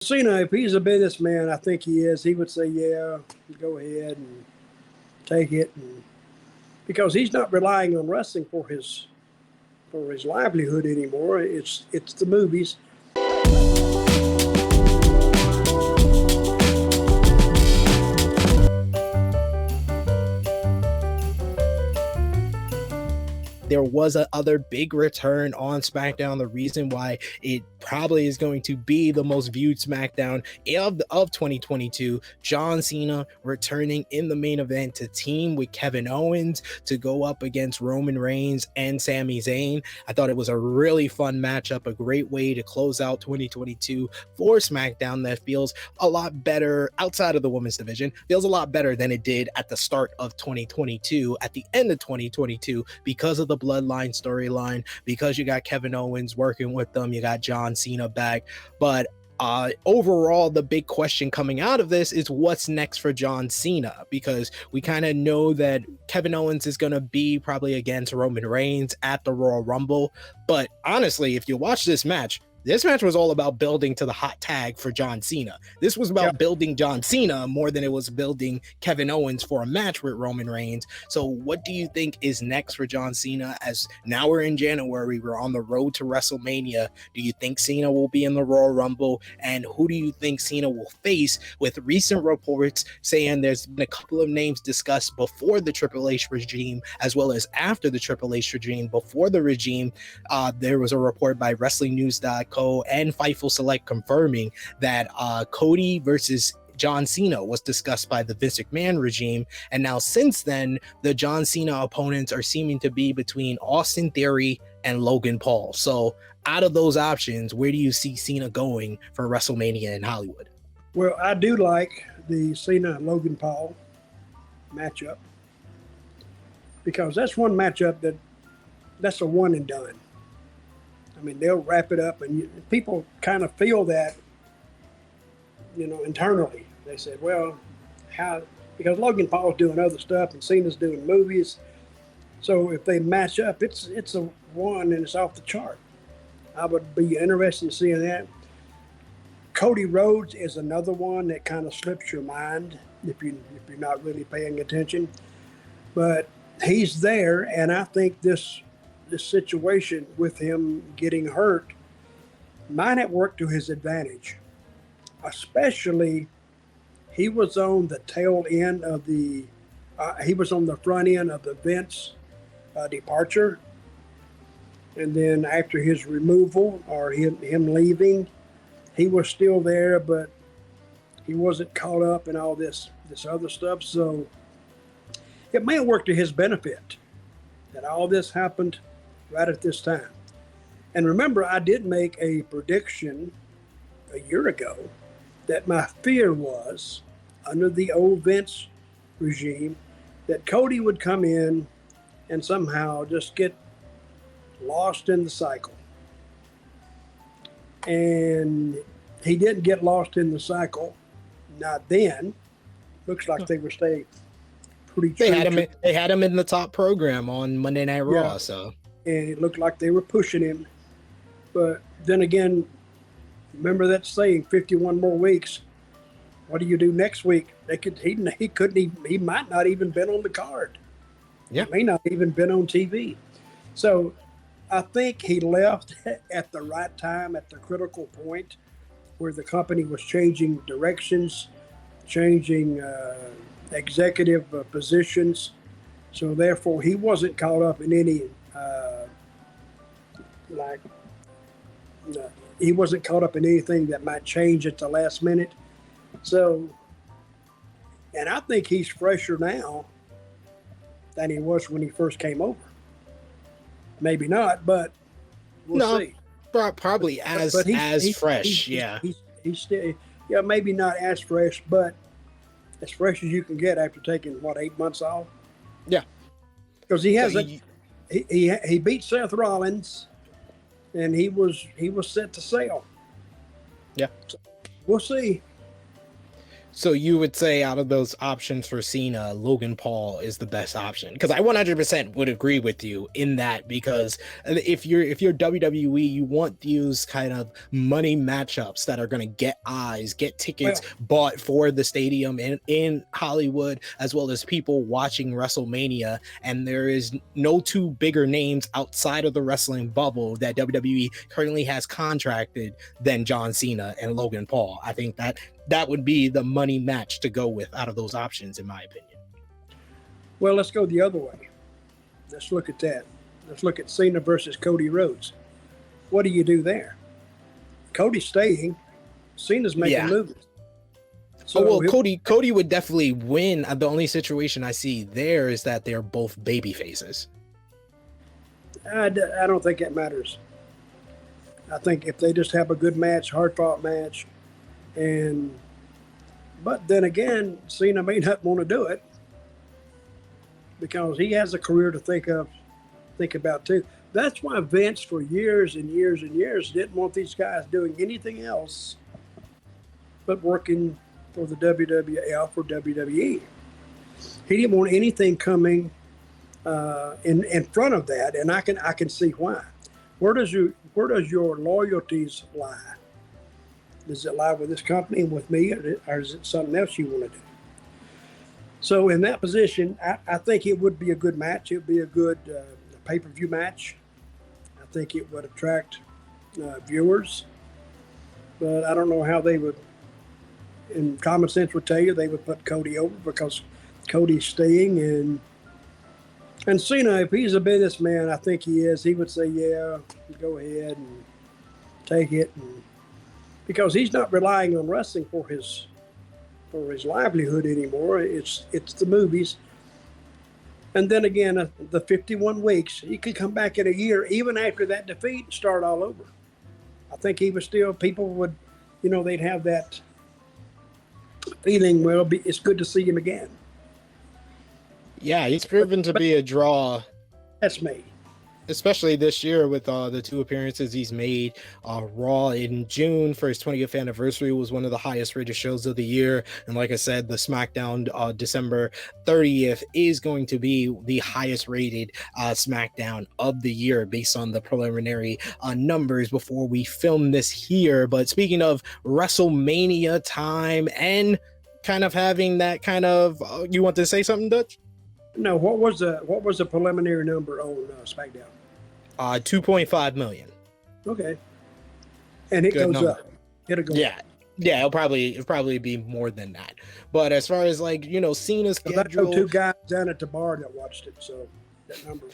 Cena, if he's a businessman, I think he is. He would say, "Yeah, go ahead and take it," because he's not relying on wrestling for his livelihood anymore. It's the movies. There was a other big return on SmackDown. The reason why it probably is going to be the most viewed SmackDown of 2022. John Cena returning in the main event to team with Kevin Owens to go up against Roman Reigns and Sami Zayn. I thought it was a really fun matchup, a great way to close out 2022 for SmackDown that feels a lot better outside of the women's division, feels a lot better than it did at the start of 2022, at the end of 2022, because of the bloodline storyline, because you got Kevin Owens working with them, you got John Cena back. But overall, the big question coming out of this is what's next for John Cena, because we kind of know that Kevin Owens is going to be probably against Roman Reigns at the Royal Rumble. But honestly, if you watch this match was all about building to the hot tag for John Cena. This was about building John Cena more than it was building Kevin Owens for a match with Roman Reigns. So what do you think is next for John Cena? As now we're in January, we're on the road to WrestleMania. Do you think Cena will be in the Royal Rumble? And who do you think Cena will face? With recent reports saying there's been a couple of names discussed before the Triple H regime, as well as after the Triple H regime. Before the regime, there was a report by WrestlingNews.com and Fightful Select confirming that Cody versus John Cena was discussed by the Vince McMahon regime. And now since then, the John Cena opponents are seeming to be between Austin Theory and Logan Paul. So out of those options, where do you see Cena going for WrestleMania in Hollywood? Well, I do like the Cena-Logan Paul matchup, because that's one matchup that's a one and done. I mean, they'll wrap it up, and people kind of feel that, internally. They said, well, how? Because Logan Paul's doing other stuff and Cena's doing movies. So if they match up, it's a one and it's off the chart. I would be interested in seeing that. Cody Rhodes is another one that kind of slips your mind if you're not really paying attention. But he's there, and I think this situation with him getting hurt might have worked to his advantage. Especially, he was on the tail end of he was on the front end of the Vince departure. And then after his removal or him leaving, he was still there, but he wasn't caught up in all this other stuff. So it may have worked to his benefit that all this happened right at this time. And remember, I did make a prediction a year ago that my fear was, under the old Vince regime, that Cody would come in and somehow just get lost in the cycle. And he didn't get lost in the cycle. Not then. Looks like they were staying pretty true. They had him in the top program on Monday Night Raw, so. And it looked like they were pushing him. But then again, remember that saying, 51 more weeks. What do you do next week? He might not even been on the card. Yeah. He may not even been on TV. So I think he left at the right time, at the critical point where the company was changing directions, changing executive positions. So therefore, he wasn't caught up in any he wasn't caught up in anything that might change at the last minute. So, and I think he's fresher now than he was when he first came over. Maybe not, but we'll see. Probably as fresh. He's still, maybe not as fresh, but as fresh as you can get after taking 8 months off. Yeah, because he hasn't. He beat Seth Rollins, and he was set to sail. Yeah, so we'll see. So you would say out of those options for Cena, Logan Paul is the best option? Because I 100% would agree with you in that, because if you're WWE, you want these kind of money matchups that are going to get eyes, get tickets bought for the stadium in Hollywood, as well as people watching WrestleMania. And there is no two bigger names outside of the wrestling bubble that WWE currently has contracted than John Cena and Logan Paul. I think that would be the money match to go with out of those options, in my opinion. Well, let's go the other way. Let's look at that. Let's look at Cena versus Cody Rhodes. What do you do there? Cody's staying. Cena's making movies. So Cody would definitely win. The only situation I see there is that they're both baby faces. I don't think that matters. I think if they just have a good match, hard-fought match, but then again, Cena may not want to do it because he has a career to think about too. That's why Vince, for years and years and years, didn't want these guys doing anything else but working for the WWF or WWE. He didn't want anything coming in front of that, and I can see why. Where does your loyalties lie? Does it lie with this company and with me, or is it something else you want to do? So in that position, I think it would be a good match. It would be a good pay-per-view match. I think it would attract viewers. But I don't know how they would, and common sense would tell you they would put Cody over because Cody's staying. And Cena, if he's a businessman, I think he is, he would say, yeah, go ahead and take it. Because he's not relying on wrestling for his livelihood anymore. It's the movies. And then again, the 51 weeks, he could come back in a year, even after that defeat, and start all over. I think he was still, people would, they'd have that feeling, well, it's good to see him again. Yeah, he's proven to be a draw. That's me. Especially this year with the two appearances he's made. Raw in June for his 20th anniversary was one of the highest rated shows of the year. And like I said, the SmackDown December 30th is going to be the highest rated SmackDown of the year based on the preliminary numbers before we film this here. But speaking of WrestleMania time and kind of having that kind of, you want to say something, Dutch? No, what was the preliminary number on SmackDown? 2.5 million. Okay, and it goes up. It'll go up. Yeah, it'll probably be more than that. But as far as Cena's schedule, I know two guys down at the bar that watched it, so that number.